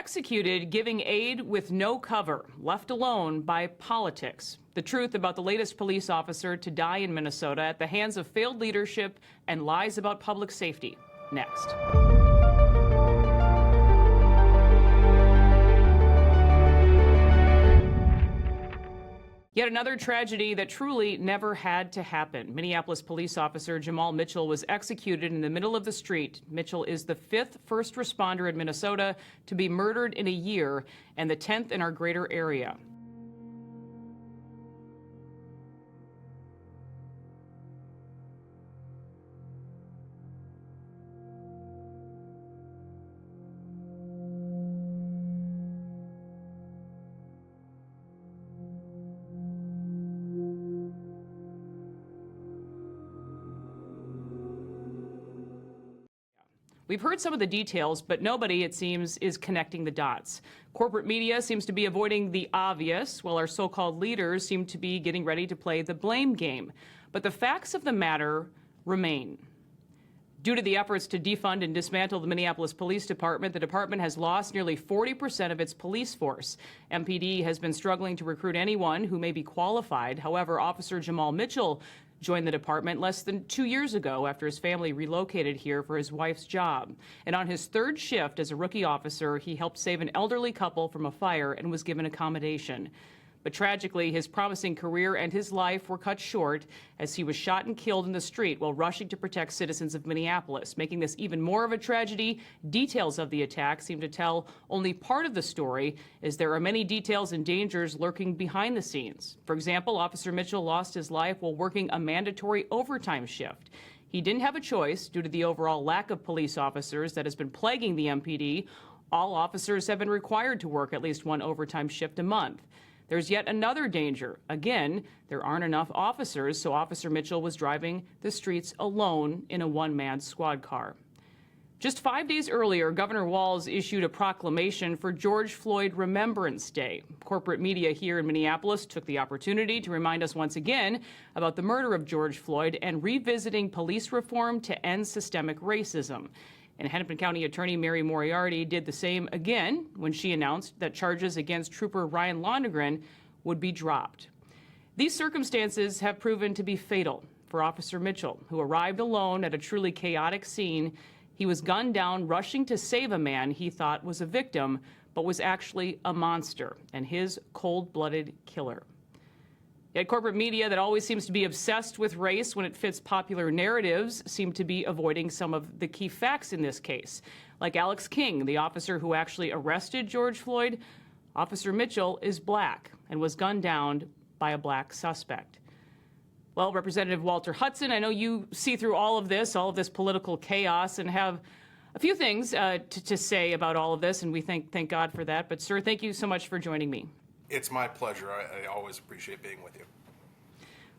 executed giving aid with no cover, left alone by politics. The truth about the latest police officer to die in Minnesota at the hands of failed leadership and lies about public safety. Next. Yet another tragedy that truly never had to happen. Minneapolis police officer Jamal Mitchell was executed in the middle of the street. Mitchell is the 5th first responder in Minnesota to be murdered in a year and the 10th in our greater area. We've heard some of the details, but nobody, it seems, is connecting the dots. Corporate media seems to be avoiding the obvious, while our so-called leaders seem to be getting ready to play the blame game. But the facts of the matter remain. Due to the efforts to defund and dismantle the Minneapolis Police Department, the department has lost nearly 40% of its police force. MPD has been struggling to recruit anyone who may be qualified. However, Officer Jamal Mitchell joined the department less than 2 years ago after his family relocated here for his wife's job. And on his 3rd shift as a rookie officer, he helped save an elderly couple from a fire and was given accommodation. But tragically, his promising career and his life were cut short as he was shot and killed in the street while rushing to protect citizens of Minneapolis. Making this even more of a tragedy, details of the attack seem to tell only part of the story, as there are many details and dangers lurking behind the scenes. For example, Officer Mitchell lost his life while working a mandatory overtime shift. He didn't have a choice due to the overall lack of police officers that has been plaguing the MPD. All officers have been required to work at least one overtime shift a month. There's yet another danger. Again, there aren't enough officers, so Officer Mitchell was driving the streets alone in a one-man squad car. Just 5 days earlier, Governor Walz issued a proclamation for George Floyd Remembrance Day. Corporate media here in Minneapolis took the opportunity to remind us once again about the murder of George Floyd and revisiting police reform to end systemic racism. And Hennepin County Attorney Mary Moriarty did the same again when she announced that charges against Trooper Ryan Londegren would be dropped. These circumstances have proven to be fatal for Officer Mitchell, who arrived alone at a truly chaotic scene. He was gunned down, rushing to save a man he thought was a victim, but was actually a monster and his cold-blooded killer. Yet corporate media that always seems to be obsessed with race when it fits popular narratives seem to be avoiding some of the key facts in this case. Like Alex King, the officer who actually arrested George Floyd, Officer Mitchell is black and was gunned down by a black suspect. Well, Representative Walter Hudson, I know you see through all of this political chaos, and have a few things to say about all of this, and we thank God for that. But, sir, thank you so much for joining me. It's my pleasure. I always appreciate being with you.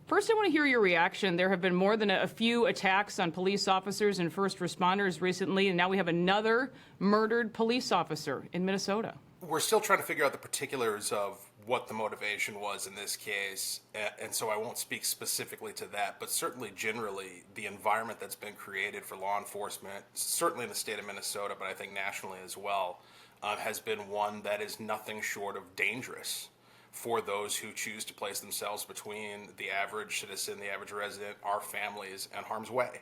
First, I want to hear your reaction. There have been more than a few attacks on police officers and first responders recently, and now we have another murdered police officer in Minnesota. We're still trying to figure out the particulars of what the motivation was in this case, and so I won't speak specifically to that, but certainly generally the environment that's been created for law enforcement, certainly in the state of Minnesota, but I think nationally as well, has been one that is nothing short of dangerous for those who choose to place themselves between the average citizen, the average resident, our families, and harm's way.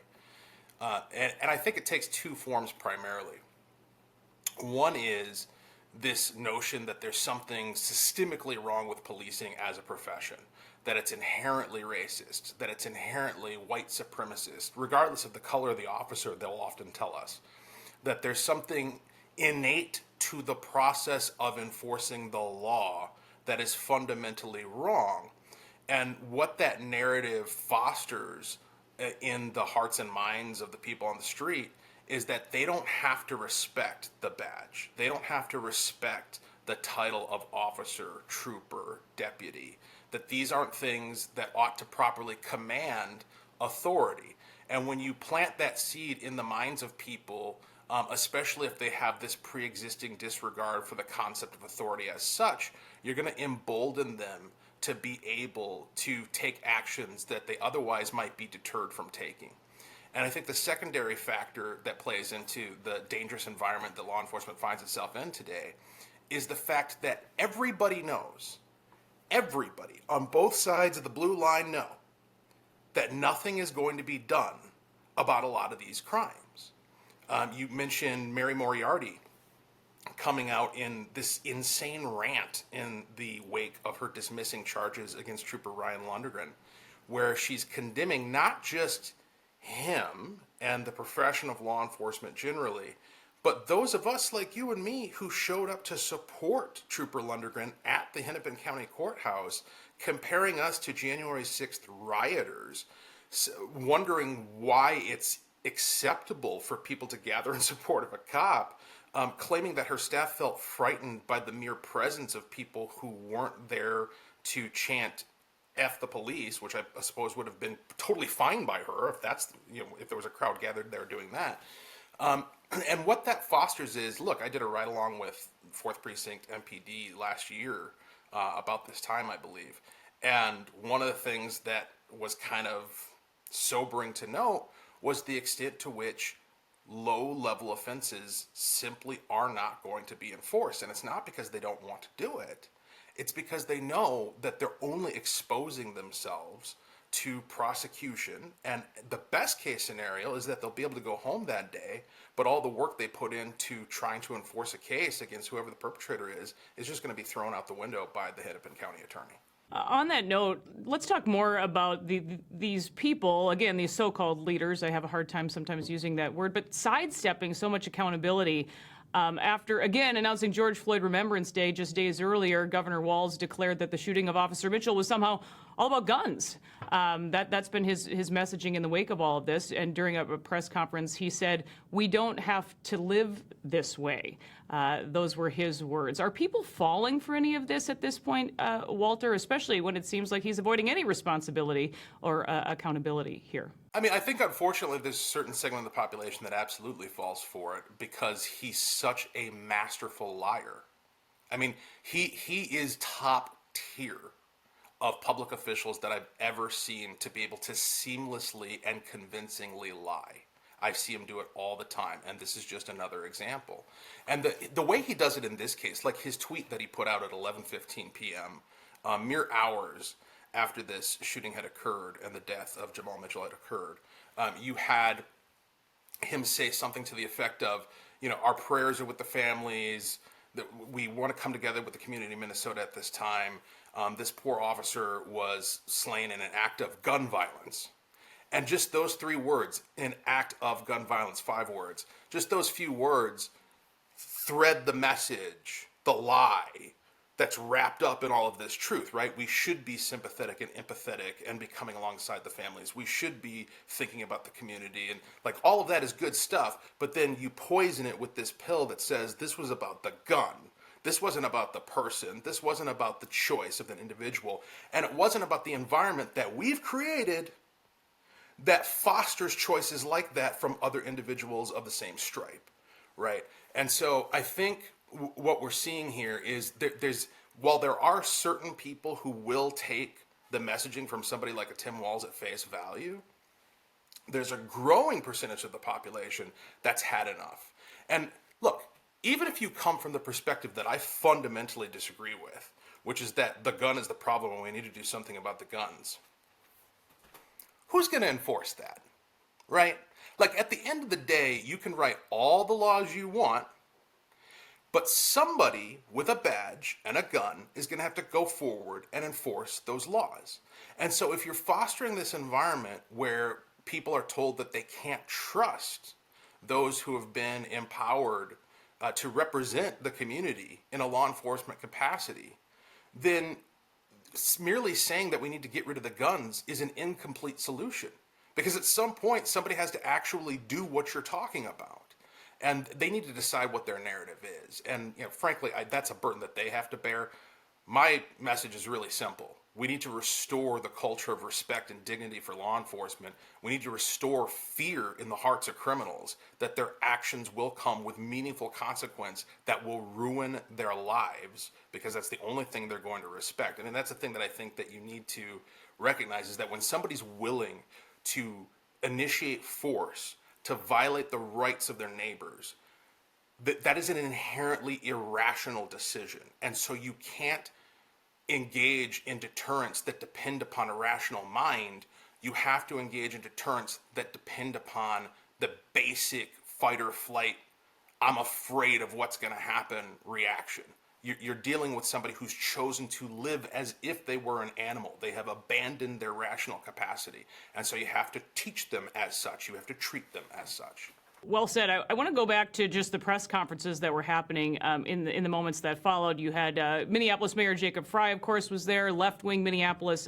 And I think it takes two forms primarily. One is this notion that there's something systemically wrong with policing as a profession, that it's inherently racist, that it's inherently white supremacist. Regardless of the color of the officer, they'll often tell us that there's something innate to the process of enforcing the law that is fundamentally wrong. And what that narrative fosters in the hearts and minds of the people on the street is that they don't have to respect the badge. They don't have to respect the title of officer, trooper, deputy, that these aren't things that ought to properly command authority. And when you plant that seed in the minds of people, especially if they have this pre-existing disregard for the concept of authority as such, you're going to embolden them to be able to take actions that they otherwise might be deterred from taking. And I think the secondary factor that plays into the dangerous environment that law enforcement finds itself in today is the fact that everybody on both sides of the blue line know that nothing is going to be done about a lot of these crimes. You mentioned Mary Moriarty coming out in this insane rant in the wake of her dismissing charges against Trooper Ryan Lundgren, where she's condemning not just him and the profession of law enforcement generally, but those of us like you and me who showed up to support Trooper Lundgren at the Hennepin County Courthouse, comparing us to January 6th rioters, wondering why it's acceptable for people to gather in support of a cop, claiming that her staff felt frightened by the mere presence of people who weren't there to chant F the police, which I suppose would have been totally fine by her if that's, if there was a crowd gathered there doing that. And what that fosters is, look, I did a ride along with 4th Precinct MPD last year about this time, I believe. And one of the things that was kind of sobering to note was the extent to which low-level offenses simply are not going to be enforced. And it's not because they don't want to do it. It's because they know that they're only exposing themselves to prosecution, and the best case scenario is that they'll be able to go home that day, but all the work they put into trying to enforce a case against whoever the perpetrator is just going to be thrown out the window by the Hennepin County attorney. On that note, let's talk more about these people, again, these so-called leaders. I have a hard time sometimes using that word, but sidestepping so much accountability. After, again, announcing George Floyd Remembrance Day just days earlier, Governor Walz declared that the shooting of Officer Mitchell was somehow all about guns. That's been his messaging in the wake of all of this. And during a press conference, he said, "We don't have to live this way." Those were his words. Are people falling for any of this at this point, Walter, especially when it seems like he's avoiding any responsibility or accountability here? I mean, I think unfortunately there's a certain segment of the population that absolutely falls for it because he's such a masterful liar. I mean, he is top tier of public officials that I've ever seen to be able to seamlessly and convincingly lie. I see him do it all the time, and this is just another example. And the way he does it in this case, like his tweet that he put out at 11:15 p.m., mere hours after this shooting had occurred and the death of Jamal Mitchell had occurred, you had him say something to the effect of, our prayers are with the families, that we want to come together with the community of Minnesota at this time. This poor officer was slain in an act of gun violence. And just those 3 words, an act of gun violence, 5 words, just those few words thread the message, the lie that's wrapped up in all of this truth, right? We should be sympathetic and empathetic and be coming alongside the families. We should be thinking about the community, and like all of that is good stuff, but then you poison it with this pill that says this was about the gun. This wasn't about the person. This wasn't about the choice of an individual. And it wasn't about the environment that we've created that fosters choices like that from other individuals of the same stripe, right? And so I think what we're seeing here is while there are certain people who will take the messaging from somebody like a Tim Walz at face value, there's a growing percentage of the population that's had enough. And look, even if you come from the perspective that I fundamentally disagree with, which is that the gun is the problem and we need to do something about the guns, who's going to enforce that, right? Like, at the end of the day, you can write all the laws you want, but somebody with a badge and a gun is going to have to go forward and enforce those laws. And so if you're fostering this environment where people are told that they can't trust those who have been empowered to represent the community in a law enforcement capacity, then merely saying that we need to get rid of the guns is an incomplete solution. Because at some point, somebody has to actually do what you're talking about. And they need to decide what their narrative is. And frankly, that's a burden that they have to bear. My message is really simple. We need to restore the culture of respect and dignity for law enforcement. We need to restore fear in the hearts of criminals that their actions will come with meaningful consequence that will ruin their lives, because that's the only thing they're going to respect. And that's the thing that I think that you need to recognize, is that when somebody's willing to initiate force to violate the rights of their neighbors, that is an inherently irrational decision. And so you can't engage in deterrents that depend upon a rational mind. You have to engage in deterrents that depend upon the basic fight or flight, I'm afraid of what's going to happen reaction. You're dealing with somebody who's chosen to live as if they were an animal. They have abandoned their rational capacity. And so you have to teach them as such. You have to treat them as such. Well said. I want to go back to just the press conferences that were happening in the moments that followed. You had Minneapolis Mayor Jacob Frey, of course, was there. Left-wing Minneapolis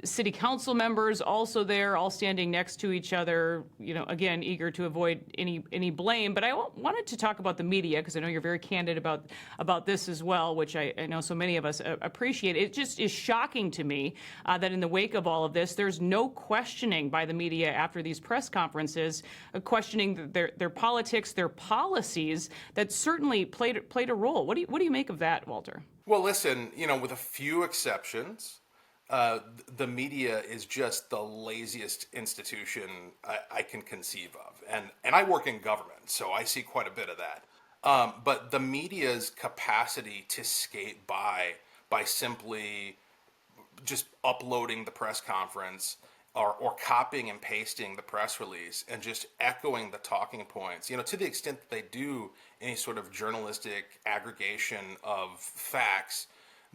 city council members also there, all standing next to each other, again, eager to avoid any blame. But I wanted to talk about the media, because I know you're very candid about this as well, which I know so many of us appreciate. It just is shocking to me that in the wake of all of this, there's no questioning by the media after these press conferences, questioning their politics, their policies that certainly played a role. What do you make of that, Walter? Well, listen, with a few exceptions, the media is just the laziest institution I can conceive of. And I work in government, so I see quite a bit of that. But the media's capacity to skate by simply just uploading the press conference or copying and pasting the press release and just echoing the talking points, to the extent that they do any sort of journalistic aggregation of facts,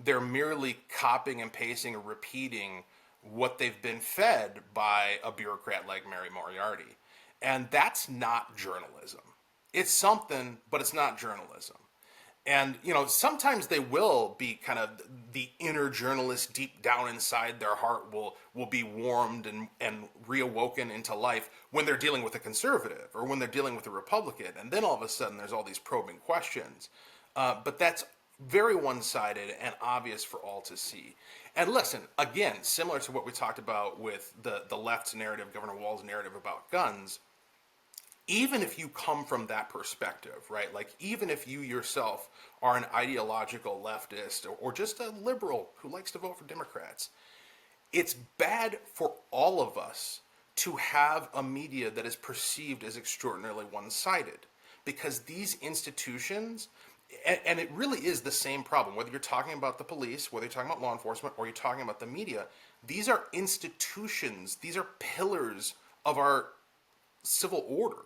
they're merely copying and pasting or repeating what they've been fed by a bureaucrat like Mary Moriarty. And that's not journalism. It's something, but it's not journalism. And, sometimes they will be kind of the inner journalist deep down inside their heart will be warmed and reawoken into life when they're dealing with a conservative or when they're dealing with a Republican. And then all of a sudden there's all these probing questions. But that's very one-sided and obvious for all to see. And listen, again, similar to what we talked about with the left's narrative, Governor Walz' narrative about guns, even if you come from that perspective, right? Like, even if you yourself are an ideological leftist or just a liberal who likes to vote for Democrats, it's bad for all of us to have a media that is perceived as extraordinarily one-sided, because these institutions, and it really is the same problem, whether you're talking about the police, whether you're talking about law enforcement, or you're talking about the media, these are institutions, these are pillars of our civil order.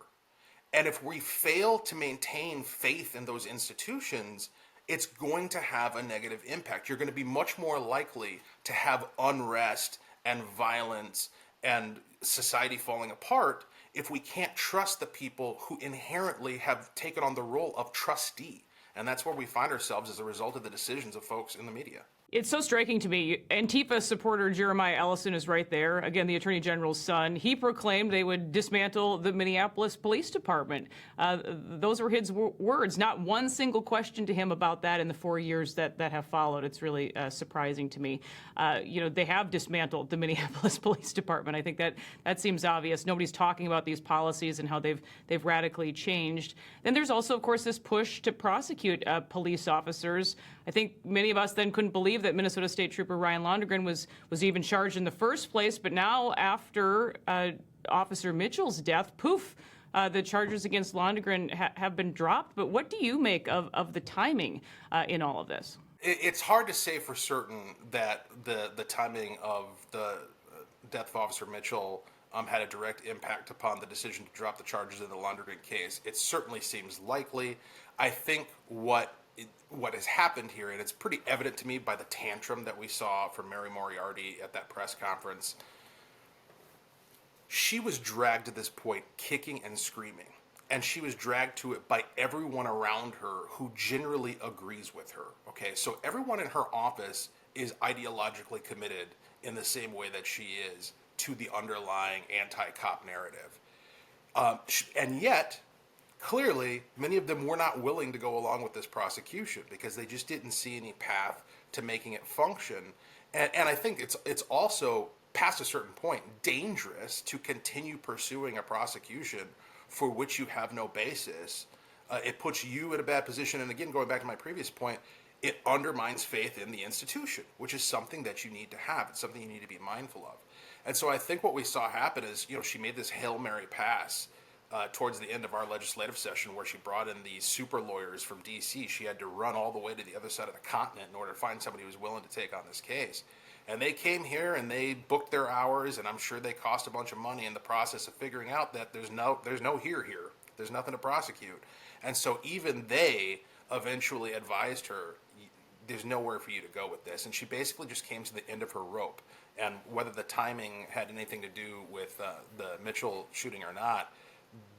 And if we fail to maintain faith in those institutions, it's going to have a negative impact. You're going to be much more likely to have unrest and violence and society falling apart if we can't trust the people who inherently have taken on the role of trustee. And that's where we find ourselves as a result of the decisions of folks in the media. It's so striking to me. Antifa supporter Jeremiah Ellison is right there. Again, the Attorney General's son. He proclaimed they would dismantle the Minneapolis Police Department. Those were his words. Not one single question to him about that in the 4 years that have followed. It's really surprising to me. They have dismantled the Minneapolis Police Department. I think that seems obvious. Nobody's talking about these policies and how they've radically changed. Then there's also, of course, this push to prosecute police officers. I think many of us then couldn't believe that Minnesota State Trooper Ryan Londgren was even charged in the first place. But now, after Officer Mitchell's death, poof, the charges against Londgren have been dropped. But what do you make of the timing in all of this? It's hard to say for certain that the timing of the death of Officer Mitchell had a direct impact upon the decision to drop the charges in the Londgren case. It certainly seems likely. I think what has happened here, and it's pretty evident to me by the tantrum that we saw from Mary Moriarty at that press conference, she was dragged to this point kicking and screaming, and she was dragged to it by everyone around her who generally agrees with her. Okay, so everyone in her office is ideologically committed in the same way that she is to the underlying anti-cop narrative, and yet clearly, many of them were not willing to go along with this prosecution because they just didn't see any path to making it function. And I think it's also, past a certain point, dangerous to continue pursuing a prosecution for which you have no basis. It puts you in a bad position. And again, going back to my previous point, it undermines faith in the institution, which is something that you need to have. It's something you need to be mindful of. And so I think what we saw happen is, she made this Hail Mary pass towards the end of our legislative session where she brought in these super lawyers from D.C. She had to run all the way to the other side of the continent in order to find somebody who was willing to take on this case. And they came here and they booked their hours, and I'm sure they cost a bunch of money in the process of figuring out that there's no here. There's nothing to prosecute. And so even they eventually advised her, there's nowhere for you to go with this. And she basically just came to the end of her rope. And whether the timing had anything to do with the Mitchell shooting or not,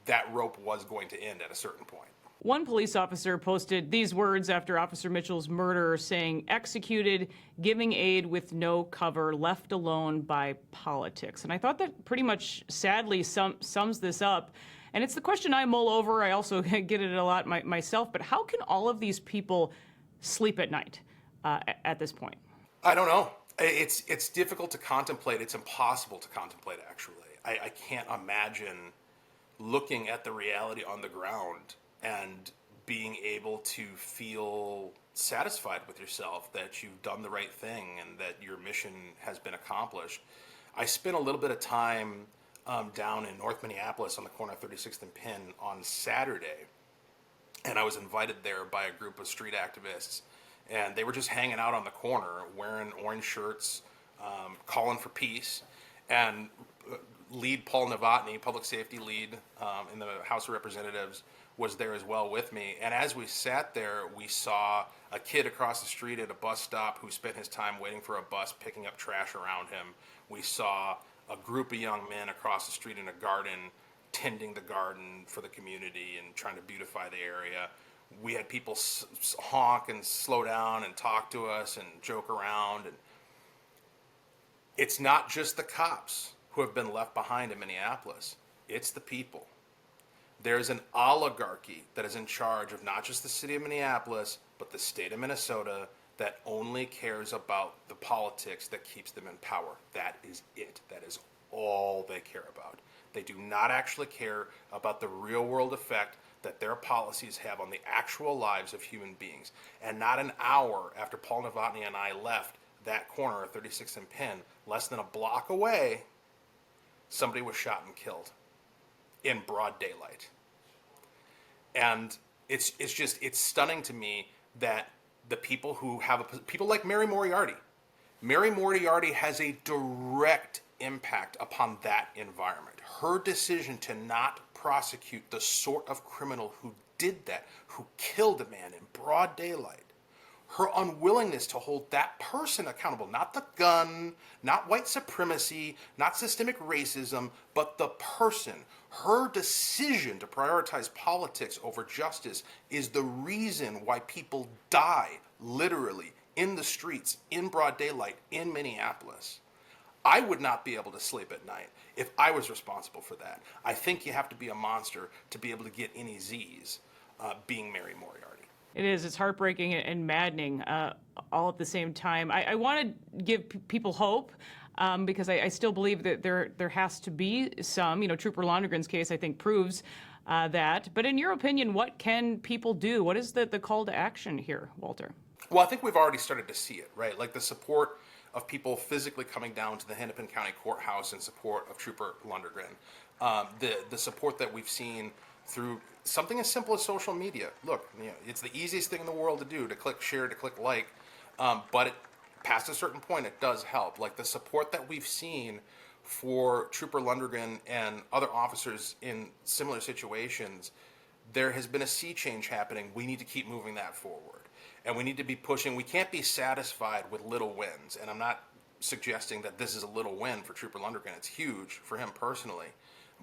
that rope was going to end at a certain point. One police officer posted these words after Officer Mitchell's murder, saying, "Executed, giving aid with no cover, left alone by politics." And I thought that pretty much sadly sums this up. And it's the question I mull over. I also get it a lot myself. But how can all of these people sleep at night at this point? I don't know. It's difficult to contemplate. It's impossible to contemplate, actually. I can't imagine looking at the reality on the ground and being able to feel satisfied with yourself that you've done the right thing and that your mission has been accomplished. I spent a little bit of time down in North Minneapolis on the corner of 36th and Penn on Saturday, and I was invited there by a group of street activists, and they were just hanging out on the corner wearing orange shirts, calling for peace, and lead Paul Novotny, public safety lead in the House of Representatives, was there as well with me. And as we sat there, we saw a kid across the street at a bus stop who spent his time waiting for a bus, picking up trash around him. We saw a group of young men across the street in a garden, tending the garden for the community and trying to beautify the area. We had people honk and slow down and talk to us and joke around. And it's not just the cops who have been left behind in Minneapolis. It's the people. There's an oligarchy that is in charge of not just the city of Minneapolis, but the state of Minnesota, that only cares about the politics that keeps them in power. That is it. That is all they care about. They do not actually care about the real world effect that their policies have on the actual lives of human beings. And not an hour after Paul Novotny and I left that corner of 36th and Penn, less than a block away, somebody was shot and killed in broad daylight. And it's stunning to me that the people who have people like Mary Moriarty has a direct impact upon that environment. Her decision to not prosecute the sort of criminal who did that, who killed a man in broad daylight, her unwillingness to hold that person accountable, not the gun, not white supremacy, not systemic racism, but the person. Her decision to prioritize politics over justice is the reason why people die, literally, in the streets, in broad daylight, in Minneapolis. I would not be able to sleep at night if I was responsible for that. I think you have to be a monster to be able to get any Z's being Mary Moriarty. It is. It's heartbreaking and maddening all at the same time. I want to give people hope because I still believe that there has to be some. Trooper Lonergan's case, I think, proves that. But in your opinion, what can people do? What is the call to action here, Walter? Well, I think we've already started to see it, right? Like the support of people physically coming down to the Hennepin County Courthouse in support of Trooper Lonergan. The support that we've seen through something as simple as social media. Look, it's the easiest thing in the world to do, to click share, to click like, but past a certain point, it does help. Like the support that we've seen for Trooper Lonergan and other officers in similar situations, there has been a sea change happening. We need to keep moving that forward. And we need to be pushing. We can't be satisfied with little wins. And I'm not suggesting that this is a little win for Trooper Lonergan. It's huge for him personally.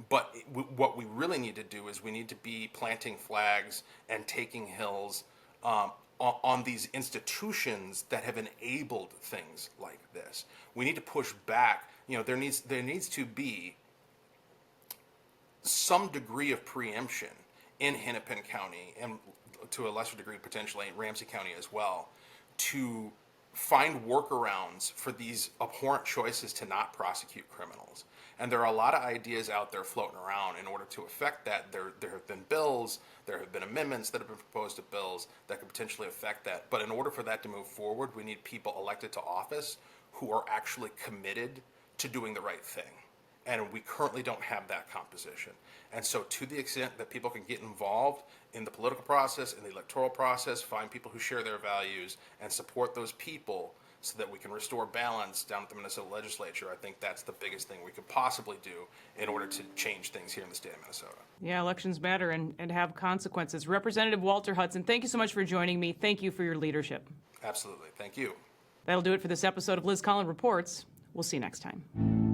But what we really need to do is we need to be planting flags and taking hills on these institutions that have enabled things like this. We need to push back. There needs to be some degree of preemption in Hennepin County, and to a lesser degree potentially in Ramsey County as well, to find workarounds for these abhorrent choices to not prosecute criminals. And there are a lot of ideas out there floating around in order to affect that. There have been bills, there have been amendments that have been proposed to bills that could potentially affect that. But in order for that to move forward, we need people elected to office who are actually committed to doing the right thing. And we currently don't have that composition. And so to the extent that people can get involved in the political process, in the electoral process, find people who share their values and support those people so that we can restore balance down at the Minnesota legislature, I think that's the biggest thing we could possibly do in order to change things here in the state of Minnesota. Yeah, elections matter and have consequences. Representative Walter Hudson, thank you so much for joining me. Thank you for your leadership. Absolutely. Thank you. That'll do it for this episode of Liz Collin Reports. We'll see you next time.